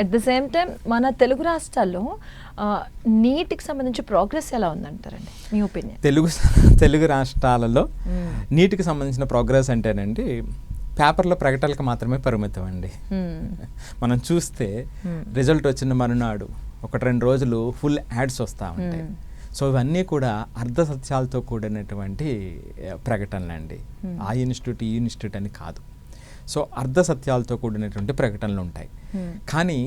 At the same time మన తెలుగు రాష్ట్రాల్లో నీటికి సంబంధించి ప్రోగ్రెస్ ఎలా ఉందంటారండి మీ ఒపీనియన్? తెలుగు రాష్ట్రాలలో నీటికి సంబంధించిన ప్రోగ్రెస్ అంటేనండి పేపర్లో ప్రకటనలకు మాత్రమే పరిమితం అండి. మనం చూస్తే రిజల్ట్ వచ్చిన మరునాడు 1-2 రోజులు ఫుల్ యాడ్స్ వస్తూ ఉంటాయి. సో ఇవన్నీ కూడా అర్ధ సత్యాలతో కూడినటువంటి ప్రకటనలు అండి. ఆ ఇన్స్టిట్యూట్ ఈ ఇన్స్టిట్యూట్ అని కాదు. సో అర్ధ సత్యాలతో కూడినటువంటి ప్రకటనలు ఉంటాయి. కానీ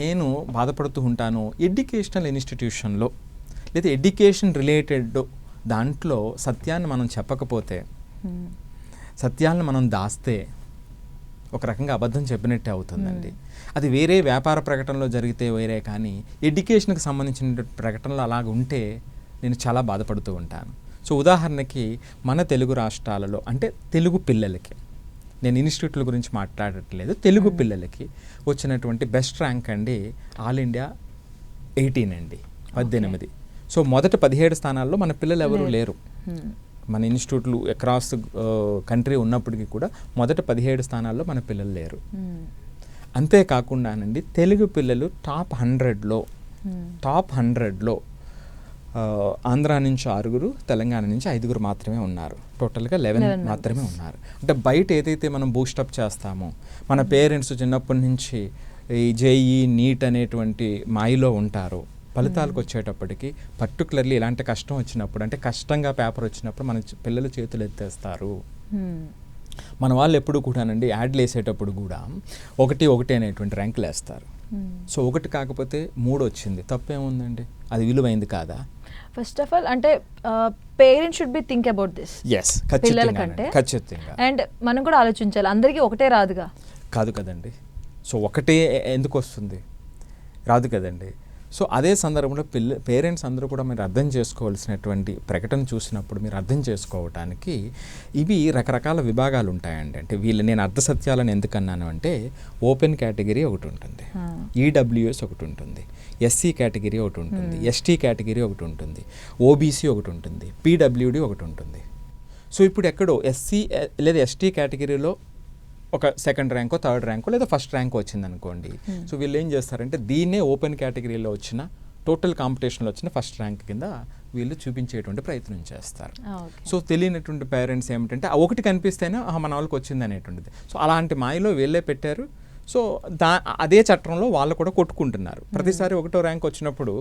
నేను బాధపడుతూ ఉంటాను, ఎడ్యుకేషనల్ ఇన్స్టిట్యూషన్లో లేదా ఎడ్యుకేషన్ రిలేటెడ్ దాంట్లో సత్యాన్ని మనం చెప్పకపోతే, సత్యాలను మనం దాస్తే ఒక రకంగా అబద్ధం చెప్పినట్టే అవుతుందండి. అది వేరే వ్యాపార ప్రకటనలో జరిగితే వేరే, కానీ ఎడ్యుకేషన్కి సంబంధించిన ప్రకటనలు అలాగ ఉంటే నేను చాలా బాధపడుతూ ఉంటాను. సో ఉదాహరణకి మన తెలుగు రాష్ట్రాలలో అంటే తెలుగు పిల్లలకి, నేను ఇన్స్టిట్యూట్ల గురించి మాట్లాడట్లేదు, తెలుగు పిల్లలకి వచ్చినటువంటి బెస్ట్ ర్యాంక్ అండి ఆల్ ఇండియా 18 అండి, 18. సో మొదట 17 స్థానాల్లో మన పిల్లలు ఎవరు లేరు. మన ఇన్స్టిట్యూట్లు అక్రాస్ కంట్రీ ఉన్నప్పటికీ కూడా మొదట 17 స్థానాల్లో మన పిల్లలు లేరు. అంతేకాకుండానండి తెలుగు పిల్లలు టాప్ 100లో ఆంధ్ర నుంచి 6, తెలంగాణ నుంచి 5 మాత్రమే ఉన్నారు. టోటల్గా 11 మాత్రమే ఉన్నారు. అంటే బయట ఏదైతే మనం బూస్టప్ చేస్తామో, మన పేరెంట్స్ చిన్నప్పటి నుంచి ఈ జేఈ నీట్ అనేటువంటి మాయలో ఉంటారో, ఫలితాలకు వచ్చేటప్పటికి పర్టికులర్లీ ఇలాంటి కష్టం వచ్చినప్పుడు, అంటే కష్టంగా పేపర్ వచ్చినప్పుడు మన పిల్లలు చేతులు ఎత్తేస్తారు. మన వాళ్ళు ఎప్పుడు కూడానండి యాడ్లు వేసేటప్పుడు కూడా 1 అనేటువంటి ర్యాంకులు వేస్తారు. సో 1 కాకపోతే 3 వచ్చింది, తప్పేముందండి? అది విలువైంది కాదా? ఫస్ట్ ఆఫ్ ఆల్ అంటే parents should be think about this. ఖచ్చితంగా. అండ్ మనం కూడా ఆలోచించాలి, అందరికీ ఒకటే రాదుగా. కాదు కదండి. సో ఒకటే ఎందుకు వస్తుంది? రాదు కదండి. సో అదే సందర్భంలో పేరెంట్స్ అందరూ కూడా మీరు అర్థం చేసుకోవాల్సినటువంటి ప్రకటన చూసినప్పుడు మీరు అర్థం చేసుకోవటానికి ఇవి రకరకాల విభాగాలు ఉంటాయండి. అంటే నేను అర్ధ సత్యాలను ఎందుకన్నాను అంటే, ఓపెన్ కేటగిరీ ఒకటి ఉంటుంది, ఈడబ్ల్యూఎస్ ఒకటి ఉంటుంది, ఎస్సీ కేటగిరీ ఒకటి ఉంటుంది, ఎస్టీ కేటగిరీ ఒకటి ఉంటుంది, ఓబీసీ ఒకటి ఉంటుంది, పీడబ్ల్యూడి ఒకటి ఉంటుంది. సో ఇప్పుడు ఎక్కడో ఎస్సీ లేదా ఎస్టీ కేటగిరీలో ఒక 2nd ర్యాంకో 3rd ర్యాంకో లేదా 1st ర్యాంకో వచ్చింది అనుకోండి. సో వీళ్ళు ఏం చేస్తారంటే దీన్నే ఓపెన్ కేటగిరీలో వచ్చిన, టోటల్ కాంపిటీషన్లో వచ్చిన 1st ర్యాంక్ కింద వీళ్ళు చూపించేటువంటి ప్రయత్నం చేస్తారు. సో తెలియనటువంటి పేరెంట్స్ ఏమిటంటే ఆ 1 కనిపిస్తేనే మన వాళ్ళకి వచ్చింది అనేటువంటిది. సో అలాంటి మాయలో వీళ్ళే పెట్టారు. సో అదే చట్టంలో వాళ్ళు కూడా కొట్టుకుంటున్నారు. ప్రతిసారి 1వ ర్యాంక్ వచ్చినప్పుడు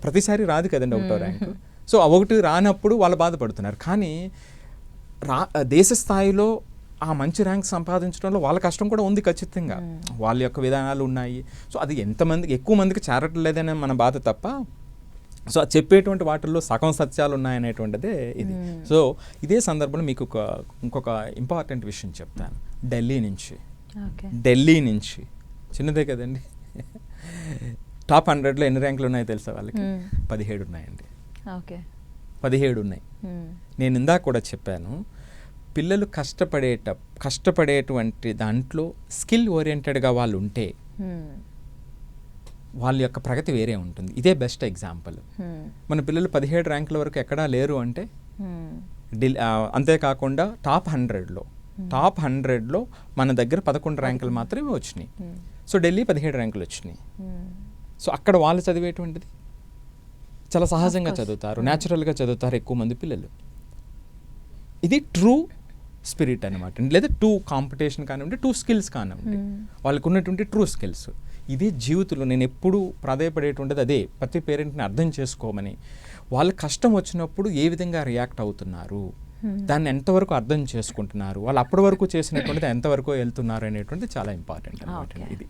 ప్రతిసారి రాదు కదండి 1వ ర్యాంకు. సో ఆ 1 రానప్పుడు వాళ్ళు బాధపడుతున్నారు. కానీ దేశ స్థాయిలో ఆ మంచి ర్యాంక్ సంపాదించడంలో వాళ్ళ కష్టం కూడా ఉంది ఖచ్చితంగా. వాళ్ళ యొక్క విధానాలు ఉన్నాయి. సో అది ఎక్కువ మందికి చేరట్లేదనే మన బాధ తప్ప, సో అది చెప్పేటువంటి వాటిల్లో సగం సత్యాలు ఉన్నాయనేటువంటిదే ఇది. సో ఇదే సందర్భంలో మీకు ఇంకొక ఇంపార్టెంట్ విషయం చెప్తాను. ఢిల్లీ నుంచి చిన్నదే కదండి, టాప్ 100లో ఎన్ని ర్యాంకులు ఉన్నాయో తెలుసా వాళ్ళకి? 17 ఉన్నాయండి. 17 ఉన్నాయి. నేను ఇందాక కూడా చెప్పాను, పిల్లలు కష్టపడేటువంటి దాంట్లో స్కిల్ ఓరియంటెడ్గా వాళ్ళు ఉంటే వాళ్ళ యొక్క ప్రగతి వేరే ఉంటుంది. ఇదే బెస్ట్ ఎగ్జాంపుల్. మన పిల్లలు 17 ర్యాంకుల వరకు ఎక్కడా లేరు అంటే, అంతేకాకుండా టాప్ 100లో మన దగ్గర 11 ర్యాంకులు మాత్రమే వచ్చినాయి. సో ఢిల్లీ 17 ర్యాంకులు వచ్చినాయి. సో అక్కడ వాళ్ళు చదివేటువంటిది చాలా సహజంగా చదువుతారు, న్యాచురల్గా చదువుతారు ఎక్కువ మంది పిల్లలు. ఇది ట్రూ స్పిరిట్ అనమాట. లేదా 2 కాంపిటీషన్ కానివ్వండి, 2 స్కిల్స్ కానివ్వండి, వాళ్ళకు ఉన్నటువంటి ట్రూ స్కిల్స్. ఇదే జీవితంలో నేను ఎప్పుడూ ప్రాధాయపడేటువంటిది అదే. ప్రతి పేరెంట్ని అర్థం చేసుకోమని, వాళ్ళ కష్టం వచ్చినప్పుడు ఏ విధంగా రియాక్ట్ అవుతున్నారు, దాన్ని ఎంతవరకు అర్థం చేసుకుంటున్నారు, వాళ్ళు అప్పటి వరకు చేసినటువంటిది ఎంతవరకు వెళ్తున్నారు అనేటువంటిది చాలా ఇంపార్టెంట్ అనమాట ఇది.